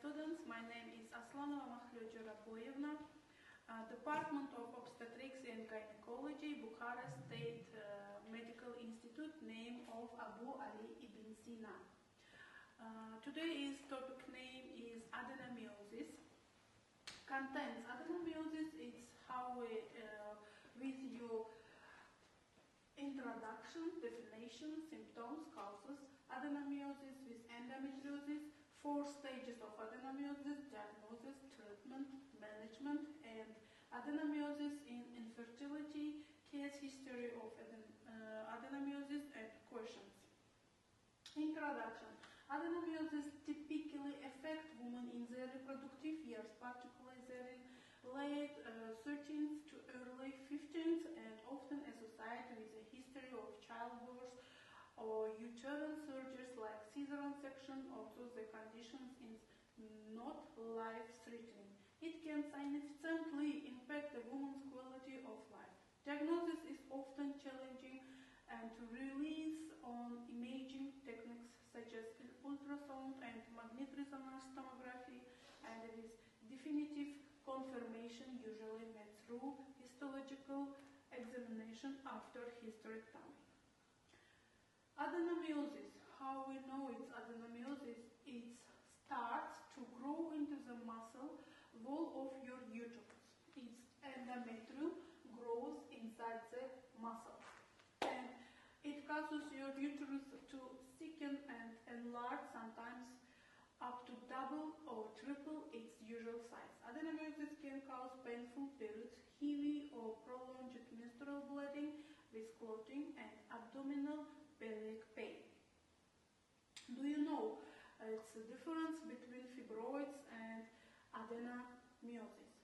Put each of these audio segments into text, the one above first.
students, my name is Aslanova Makhlojo Raboyevna, Department of Obstetrics and Gynecology, Bucharest State Medical Institute, name of Abu Ali ibn Sina. Today's topic name is adenomyosis. Contents adenomyosis, it's how we, with your introduction, definition, symptoms, causes, adenomyosis with endometriosis, 4 stages of adenomyosis, diagnosis, treatment, management, and adenomyosis in infertility, case history of adenomyosis, and questions. Introduction. Adenomyosis typically affect women in their reproductive years, particularly their late 13th to early 15th, and often associated with a history of childbirth or uterine surgeries like cesarean section, although the condition is not life-threatening. It can significantly impact the woman's quality of life. Diagnosis is often challenging, and to release on imaging techniques such as ultrasound and magnetic resonance tomography, and it is definitive confirmation usually made through histological examination after hysterectomy. Adenomyosis, how we know it's adenomyosis, it starts to grow into the muscle wall of your uterus. Its endometrium grows inside the muscle, and it causes your uterus to thicken and enlarge, sometimes up to double or triple its usual size. Adenomyosis can cause painful periods, heavy or prolonged menstrual bleeding with clotting, and abdominal pelvic pain. Do you know it's the difference between fibroids and adenomyosis?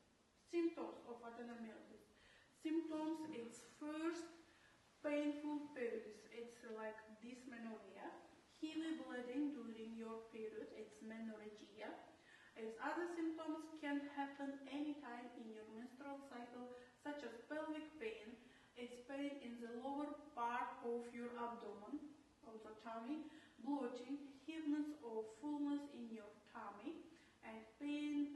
Symptoms of adenomyosis. Symptoms, it's first painful periods, it's like dysmenorrhea, heavy bleeding during your period, it's menorrhagia. As other symptoms can happen anytime in your menstrual cycle, such as pelvic pain, it's pain in the lower part of your abdomen, also tummy, bloating, heaviness or fullness in your tummy, and pain.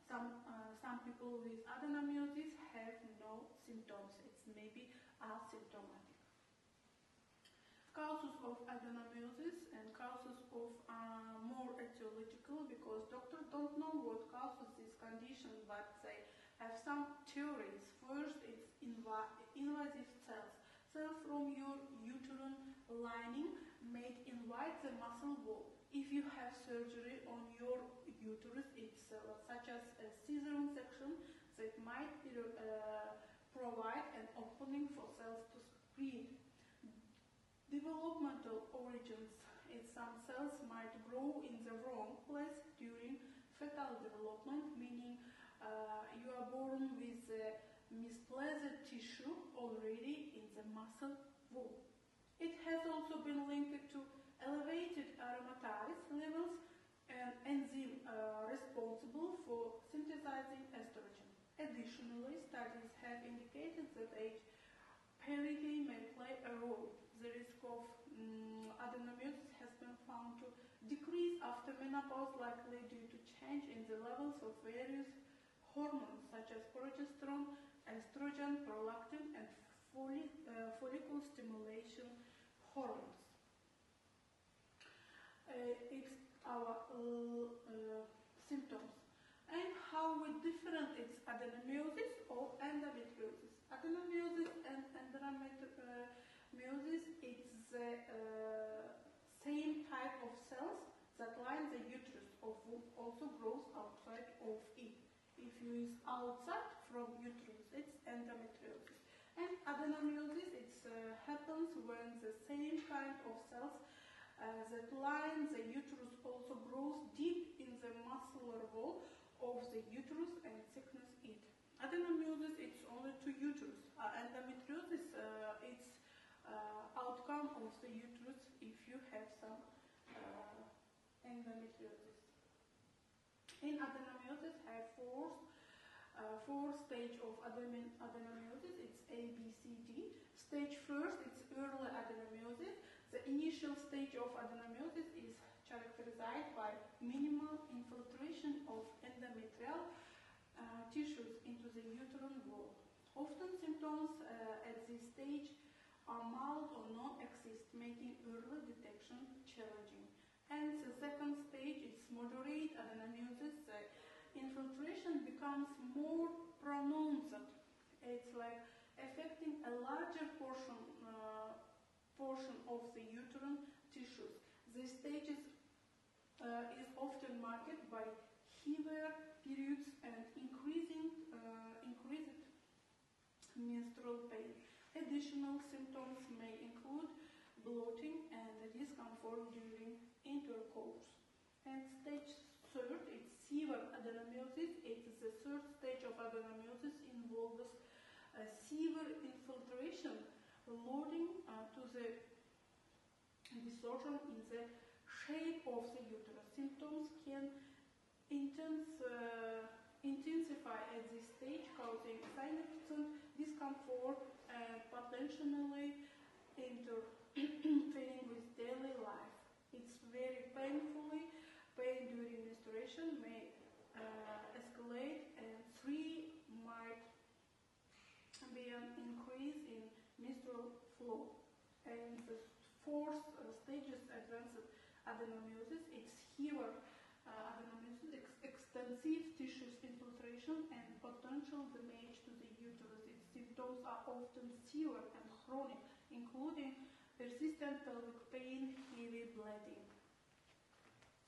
Some people with adenomyosis have no symptoms, it's maybe asymptomatic. Causes of adenomyosis and causes of more etiological, because doctors don't know what causes this condition, but they have some theories. First, it's invasive cells. Cells from your uterine lining may invade the muscle wall. If you have surgery on your uterus, it's such as a cesarean section, that might provide an opening for cells to spread. Developmental origins. Some cells might grow in the wrong place during fetal development, meaning you are born with misplaced tissue already in the muscle wall. It has also been linked to elevated aromatase levels and enzyme responsible for synthesizing estrogen. Additionally, studies have indicated that age parity may play a role. The risk of adenomyosis has been found to decrease after menopause, likely due to change in the levels of various hormones such as progesterone, estrogen, prolactin, and follicle stimulation hormones. It's our symptoms. And how we differentiate adenomyosis or endometriosis. Adenomyosis and endometriosis, it's the same type of cells that line the uterus, also grows outside of it. If you use outside from uterus, it's endometriosis. And adenomyosis, it happens when the same kind of cells that line the uterus also grows deep in the muscular wall of the uterus and thickness it. Adenomyosis, it's only to uterus. Endometriosis, it's outcome of the uterus if you have some endometriosis. In adenomyosis, have four stages of adenomyosis. It's A, B, C, D. Stage first, it's early adenomyosis. The initial stage of adenomyosis is characterized by minimal infiltration of endometrial tissues into the uterine wall. Often symptoms at this stage are mild or non-exist, making early detection challenging. And the second stage is moderate adenomyosis. Infiltration becomes more pronounced. It's like affecting a larger portion of the uterine tissues. This stage is often marked by heavier periods and increased menstrual pain. Additional symptoms may include bloating and discomfort during intercourse. And stage third is severe adenomyosis. It is the third stage of adenomyosis, involves severe infiltration leading to the distortion in the shape of the uterus. Symptoms can intensify at this stage, causing significant discomfort and potentially interfering with daily life. It's very painfully. Pain during menstruation may escalate, and 3 might be an increase in menstrual flow. And the fourth stage is advanced adenomyosis. It's severe adenomyosis, extensive tissues infiltration, and potential damage to the uterus. Its symptoms are often severe and chronic, including persistent pelvic pain, heavy bleeding.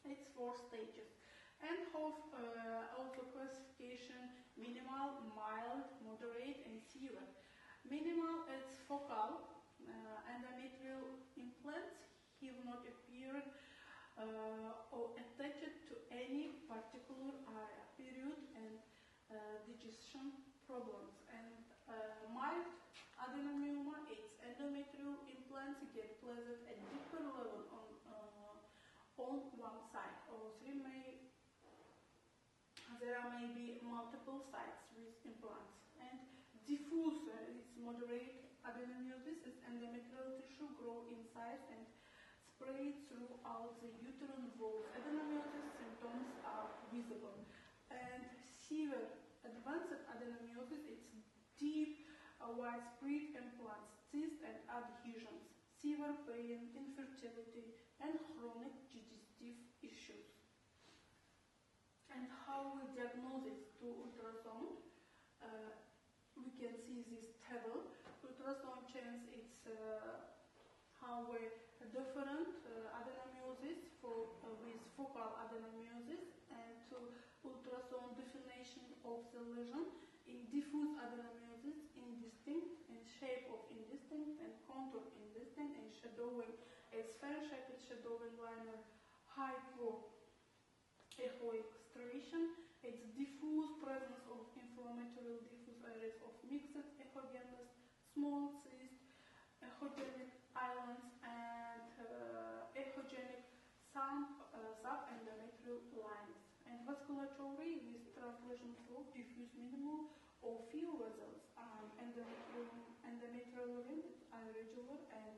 It's 4 stages. And also classification: minimal, mild, moderate, and severe. Minimal is focal. Endometrial implants have not appeared or attached to any particular area. Period and digestion problems. And mild adenomyoma, its endometrial implants get present at deeper level on one side, or there may be multiple sites with implants. And diffuse, it's moderate adenomyosis, is endometrial tissue grow in size and spread throughout the uterine wall. Adenomyosis symptoms are visible. And severe advanced adenomyosis, it's deep, widespread implants, cysts and adhesions, severe pain, infertility, and chronic digestive issues. And how we diagnose it through ultrasound? We can see this table. Ultrasound change, it's how we different adenomyosis with focal adenomyosis, and to ultrasound definition of the lesion in diffuse adenomyosis, indistinct, in shape of indistinct, and contour indistinct, and shadowing as fan-shaped shadowing liner, hypoechoic striation. It's diffuse presence of inflammatory diffuse areas of mixed echogenous, small cyst, echogenic islands, and echogenic subendometrial lines. And vasculature with translation flow, diffuse minimal or few vessels. Endometrial rim is irregular and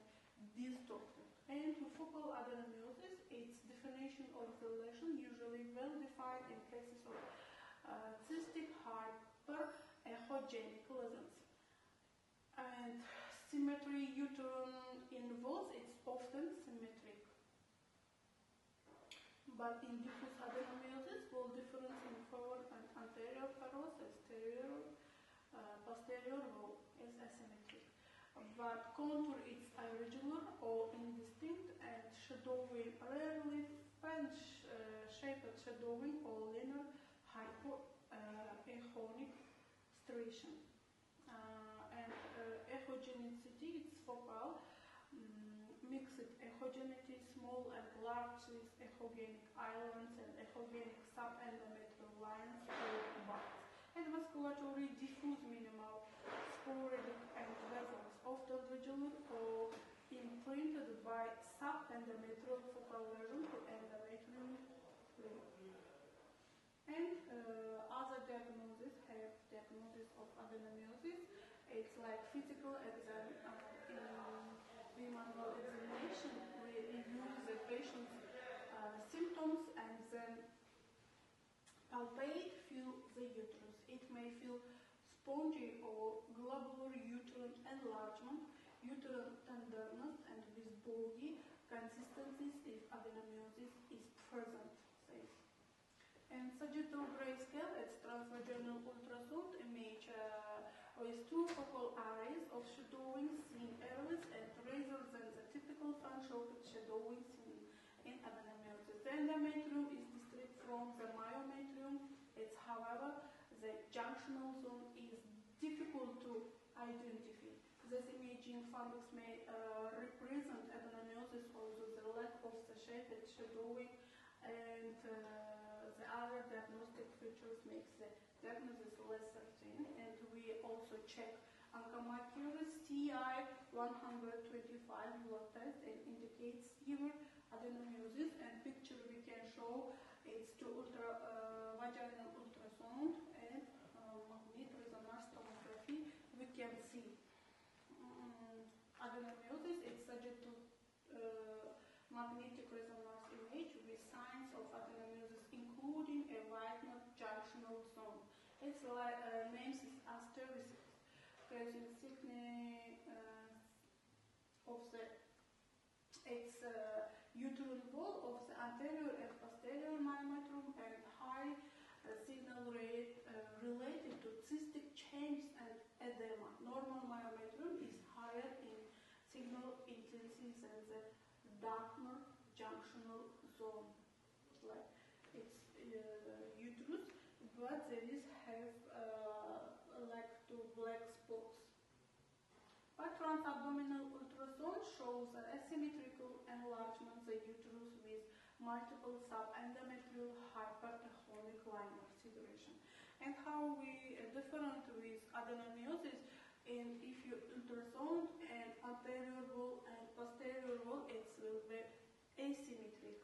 distorted. And focal adenomyosis, its definition of the lesion usually well defined in cases of cystic hyperechogenic lesions. And symmetry uterine involves, it's often symmetric. But in diffuse adenomyosis, will difference in forward and anterior furrows, posterior wall is asymmetric. But contour is irregular or indistinct, and shadowing rarely fan-shaped shadowing or linear hypoechonic striation. And echogenicity, it's focal, mixed echogenicity, small and large with echogenic islands and echogenic subendometrial lines or buds. And vasculature, diffuse minimal, sporadic and vessels, often regular or imprinted by subendometrial focal lesion to endometrial fluid. And other diagnoses have diagnosis of adenomyosis. It's like physical exam in premenstrual examination. We use the patient's symptoms and then palpate, feel the uterus. It may feel spongy or globular uterine enlargement, uterine tenderness, and with boggy consistencies if adenomyosis is present. And sagittal grayscale, it's transvaginal ultrasound image with two focal arrays of shadowing seen earlier and rather than the typical function shadowing seen in adenomyosis. The endometrium is distinct from the myometrium. It's, however, the junctional zone is difficult to identify. This imaging fundus may represent adenomyosis, although the lack of the shaded shadowing and the other diagnostic features makes the diagnosis less certain. And we also check Oncomercury's TI 125 blood test and indicates severe adenomyosis. And picture we can show it's to vaginal ultrasound and magnetic resonance tomography. We can see adenomyosis. It's subject to magnetic resonance image with signs of adenomyosis, including a Weidner junctional zone. Its name is asterisks, causing thickening of the uterine wall of the anterior and posterior myometrium and high signal rate related to cystic changes and edema. Normal myometrium is higher in signal intensity than the darker junctional zone. Like it's uterus, but there is have like two black spots. But transabdominal ultrasound shows an asymmetrical enlargement of the uterus with multiple subendometrial hypertonic linear figuration. And how we different with adenomyosis, and if you ultrasound an anterior wall and posterior wall, it will be asymmetric.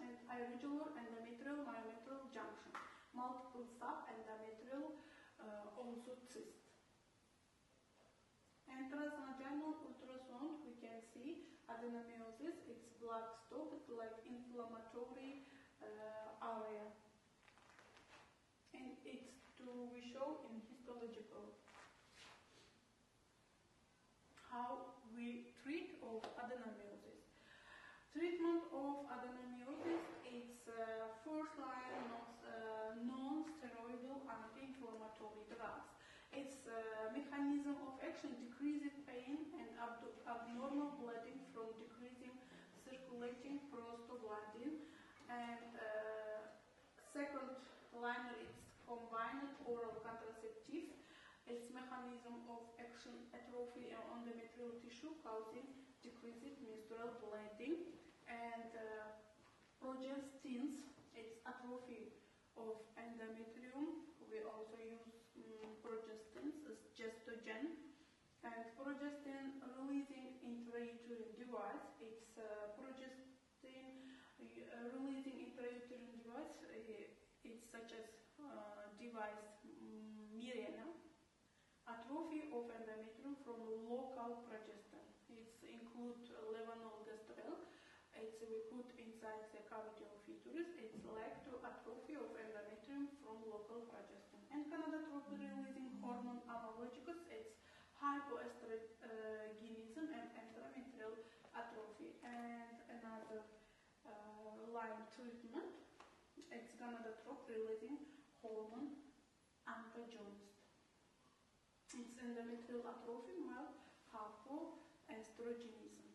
And irregular endometrial myometrial junction, multiple subendometrial also cyst. And transvaginal ultrasound, we can see adenomyosis, it's black stop, it's like inflammatory area. And it's we show in histological how we treat of adenomyosis. Treatment of adenomyosis is first line non-steroidal anti-inflammatory drugs. Its mechanism of action decreases pain and abnormal bleeding from decreasing circulating prostaglandin. And second liner is combined oral contraceptive. Its mechanism of action atrophy on endometrial tissue causing decreased menstrual bleeding. And progestins, its atrophy of endometrium. We also use progestins as gestogen. And progestin releasing intrauterine device, it's progestin releasing intrauterine device, it's such as device Mirena. Atrophy of endometrium from local progestin. It includes levonorgestrel. We put inside the cavity of uterus. It's like to atrophy of endometrium from local progestin. And gonadotropin releasing hormone analogicus. It's hypoestrogenism and endometrial atrophy. And another line treatment. It's gonadotropin releasing hormone antagonist. It's endometrial atrophy, mild hypoestrogenism.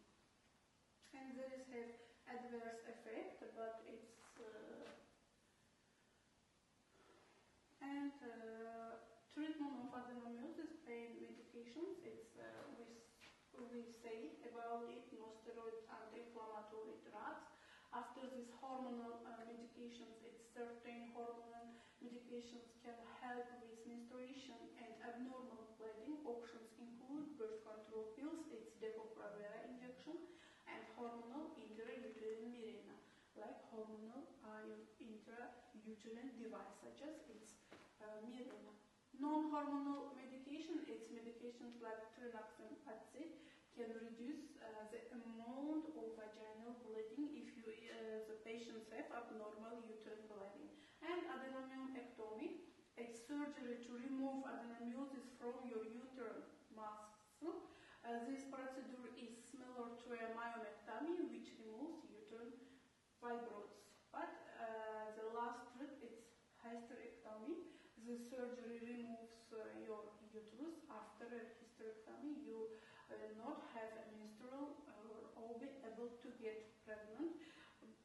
And there is have adverse effect, but it's treatment of adenomyosis, pain medications. It's we say about it, no steroid anti-inflammatory drugs. After these hormonal medications, it's certain hormonal medications can help with menstruation and abnormal bleeding. Options include birth control pills, it's Depo-Provera injection, and hormonal intrauterine Mirena, like hormonal ion intrauterine device, such as its Mirena. Non-hormonal medication, it's medications like trinaxin acid, can reduce the amount of vaginal bleeding if you patients have abnormal uterine bleeding. And adenomyomectomy, it's surgery to remove adenomyosis from your uterine muscle. This procedure is similar to a myomectomy, which removes uterine fibroids. But the last step is hysterectomy. The surgery removes your uterus. After a hysterectomy, you will not have a menstrual or be able to get pregnant.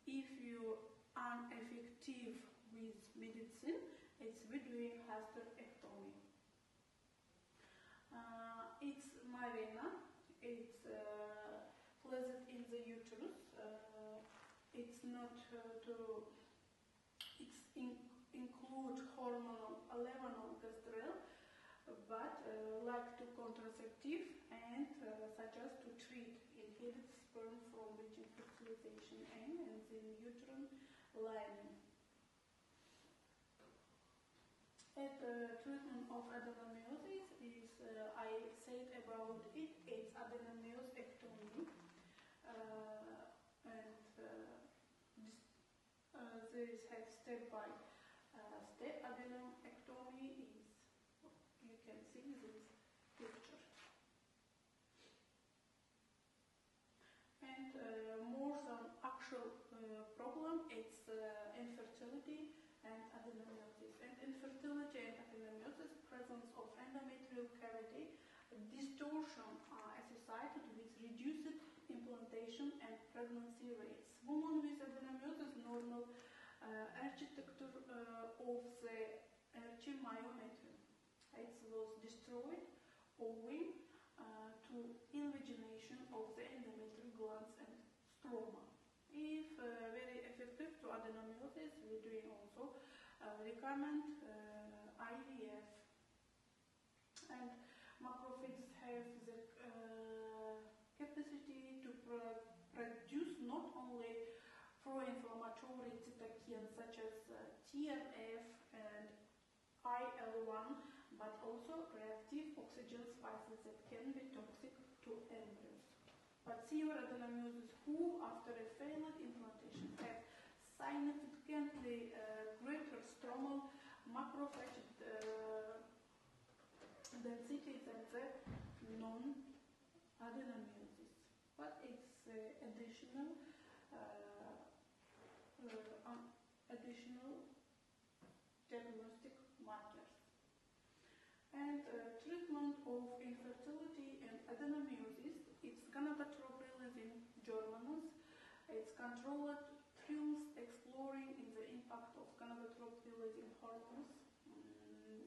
If you are ineffective with medicine, it's we doing hysterectomy. It's Mirena. It's placed in the uterus. It's not include hormonal levonorgestrel, but like to contraceptive and such as to treat inhibit sperm from reaching fertilization and the uterine lining. At treatment of adenomyosis is, I said about it, it's adenomyosectomy, and this has step by step. Adenomectomy is, you can see this picture. And more some actual problem, it's infertility and adenomyosis. And infertility and adenomyosis, presence of endometrial cavity, distortion are associated with reduced implantation and pregnancy rates. Women with adenomyosis, normal architecture of the archimyometry. It was destroyed owing to invagination of the endometrial glands and stroma. If very effective to adenomyosis, we are doing also recommend IVF. And macrophages have the capacity to produce not only pro-inflammatory cytokines such as TNF and IL-1, but also reactive oxygen spices that can be toxic to embryos. But severe adenomyosis who, after a failed implantation, have significantly greater stromal macrophage density than the non-adenomyosis. But it's additional diagnostic markers. And treatment of infertility and adenomyosis, it's gonadotropin releasing germinals. It's controlled trials exploring in the impact of gonadotropin releasing hormones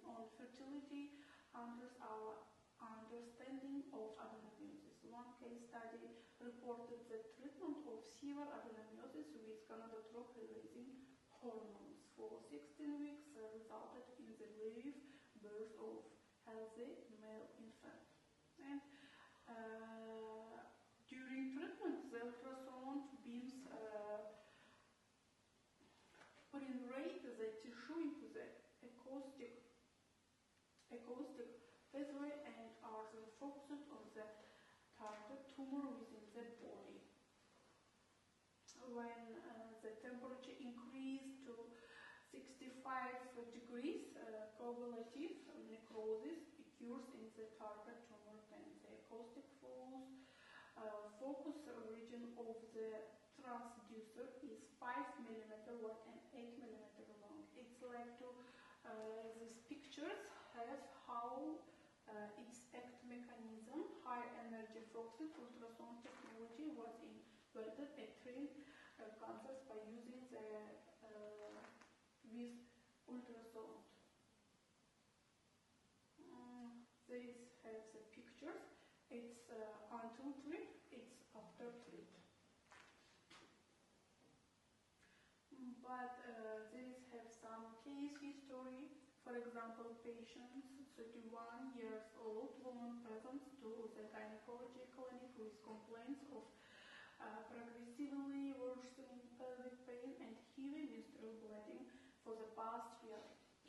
on fertility under our understanding of adenomyosis. One case study reported that treatment of severe adenomyosis with gonadotropin releasing hormones for 16 weeks resulted in the live birth of healthy male infant. And during treatment, the ultrasound beams penetrate the tissue into the acoustic pathway and are then focused on the target tumor within the body. When the temperature increased to 65 degrees, coagulative necrosis occurs in the target tumor, and the acoustic focus region of the transducer is 5 mm wide and 8 mm long. It's like to these pictures have how its act mechanism, high energy focused ultrasound technology was invented at treating cancers by using the with ultrasound. This has the pictures. It's until treat, it's after treat. But this has some case history. For example, patients, 31 years old woman presents to the gynecology clinic with complaints of progressively worsening pelvic pain and heavy menstrual bleeding for the past year.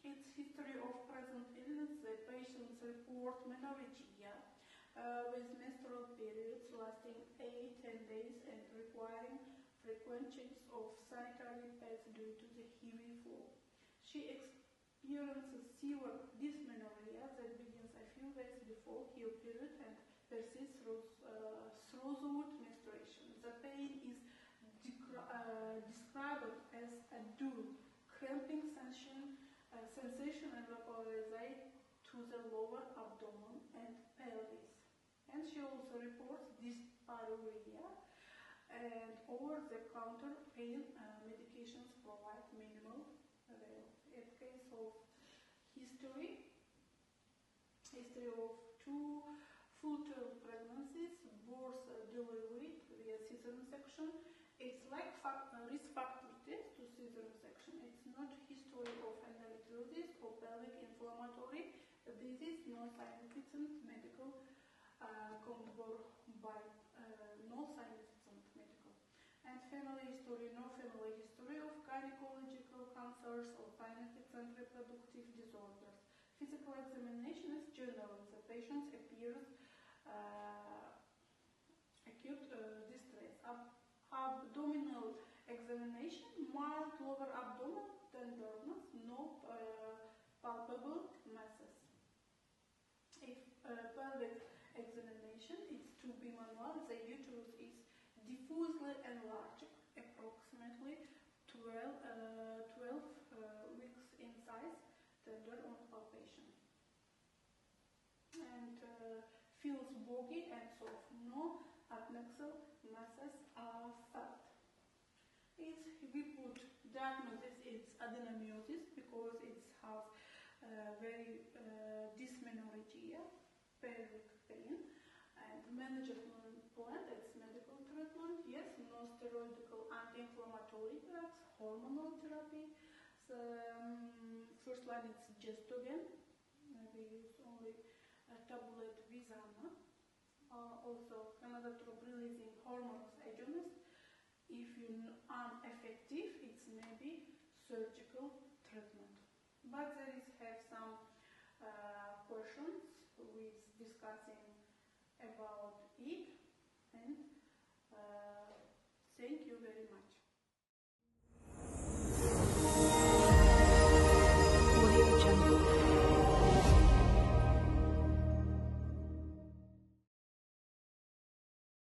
Its history of present illness, the patients report menorrhagia with menstrual periods lasting 8-10 days and requiring frequent changes of sanitary pads due to the heavy fall. She experiences severe dysmenorrhea that begins a few days before her period and persists throughout menstruation. The pain is described as a dull, cramping sensation and localized to the lower abdomen and pelvis. And she also reports dyspareunia, and over-the-counter pain medications provide minimal avail. In case of history of 2 full-term pregnancies, both delivered via caesarean section. It's like risk factor test to caesarean section. It's not history of endometriosis or pelvic inflammatory disease, no significant medical no significant medical. And family history, no family history of gynecological cancers or significant reproductive disorders. Physical examination is general. The patient appears acute distress. Abdominal examination, mild lower abdominal tenderness, no palpable masses. If pelvic examination is to be manual, the uterus is diffusely enlarged, approximately 12 weeks in size, tender on palpation. And feels boggy and soft. No adnexal masses are felt. We put diagnosis, it's adenomyosis because it has very dysmenorrhea, pelvic pain, and management plan, it's medical treatment, yes, non-steroidal anti-inflammatory drugs, hormonal therapy. First line is Gestogen, we use only a tablet Vizana, also gonadotropin releasing hormones agonist. If you are